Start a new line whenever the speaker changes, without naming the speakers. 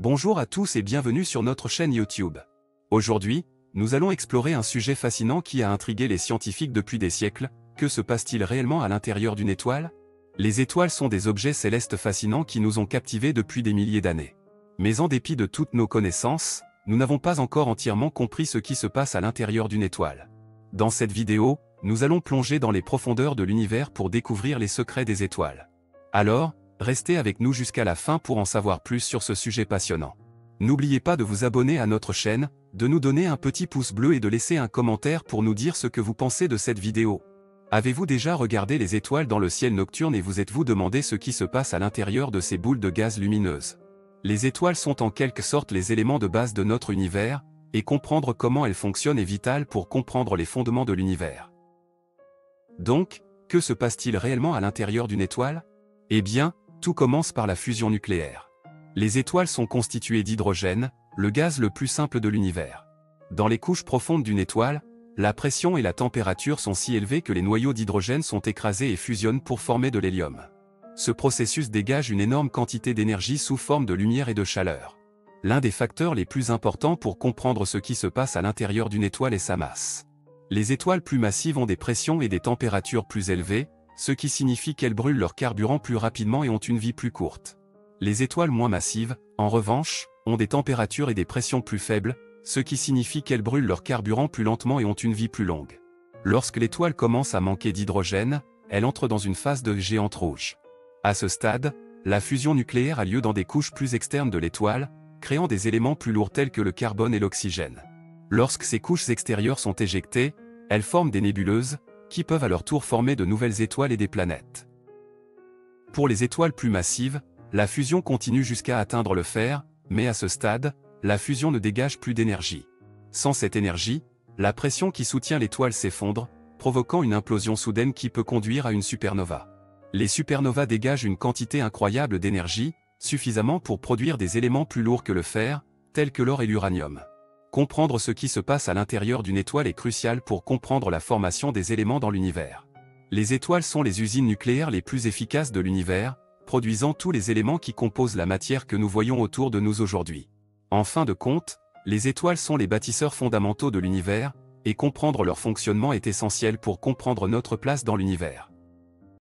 Bonjour à tous et bienvenue sur notre chaîne YouTube. Aujourd'hui, nous allons explorer un sujet fascinant qui a intrigué les scientifiques depuis des siècles. Que se passe-t-il réellement à l'intérieur d'une étoile? Les étoiles sont des objets célestes fascinants qui nous ont captivés depuis des milliers d'années. Mais en dépit de toutes nos connaissances, nous n'avons pas encore entièrement compris ce qui se passe à l'intérieur d'une étoile. Dans cette vidéo, nous allons plonger dans les profondeurs de l'univers pour découvrir les secrets des étoiles. Alors, restez avec nous jusqu'à la fin pour en savoir plus sur ce sujet passionnant. N'oubliez pas de vous abonner à notre chaîne, de nous donner un petit pouce bleu et de laisser un commentaire pour nous dire ce que vous pensez de cette vidéo. Avez-vous déjà regardé les étoiles dans le ciel nocturne et vous êtes-vous demandé ce qui se passe à l'intérieur de ces boules de gaz lumineuses? Les étoiles sont en quelque sorte les éléments de base de notre univers, et comprendre comment elles fonctionnent est vital pour comprendre les fondements de l'univers. Donc, que se passe-t-il réellement à l'intérieur d'une étoile? Eh bien, tout commence par la fusion nucléaire. Les étoiles sont constituées d'hydrogène, le gaz le plus simple de l'univers. Dans les couches profondes d'une étoile, la pression et la température sont si élevées que les noyaux d'hydrogène sont écrasés et fusionnent pour former de l'hélium. Ce processus dégage une énorme quantité d'énergie sous forme de lumière et de chaleur. L'un des facteurs les plus importants pour comprendre ce qui se passe à l'intérieur d'une étoile est sa masse. Les étoiles plus massives ont des pressions et des températures plus élevées, ce qui signifie qu'elles brûlent leur carburant plus rapidement et ont une vie plus courte. Les étoiles moins massives, en revanche, ont des températures et des pressions plus faibles, ce qui signifie qu'elles brûlent leur carburant plus lentement et ont une vie plus longue. Lorsque l'étoile commence à manquer d'hydrogène, elle entre dans une phase de géante rouge. À ce stade, la fusion nucléaire a lieu dans des couches plus externes de l'étoile, créant des éléments plus lourds tels que le carbone et l'oxygène. Lorsque ces couches extérieures sont éjectées, elles forment des nébuleuses, qui peuvent à leur tour former de nouvelles étoiles et des planètes. Pour les étoiles plus massives, la fusion continue jusqu'à atteindre le fer, mais à ce stade, la fusion ne dégage plus d'énergie. Sans cette énergie, la pression qui soutient l'étoile s'effondre, provoquant une implosion soudaine qui peut conduire à une supernova. Les supernovas dégagent une quantité incroyable d'énergie, suffisamment pour produire des éléments plus lourds que le fer, tels que l'or et l'uranium. Comprendre ce qui se passe à l'intérieur d'une étoile est crucial pour comprendre la formation des éléments dans l'univers. Les étoiles sont les usines nucléaires les plus efficaces de l'univers, produisant tous les éléments qui composent la matière que nous voyons autour de nous aujourd'hui. En fin de compte, les étoiles sont les bâtisseurs fondamentaux de l'univers, et comprendre leur fonctionnement est essentiel pour comprendre notre place dans l'univers.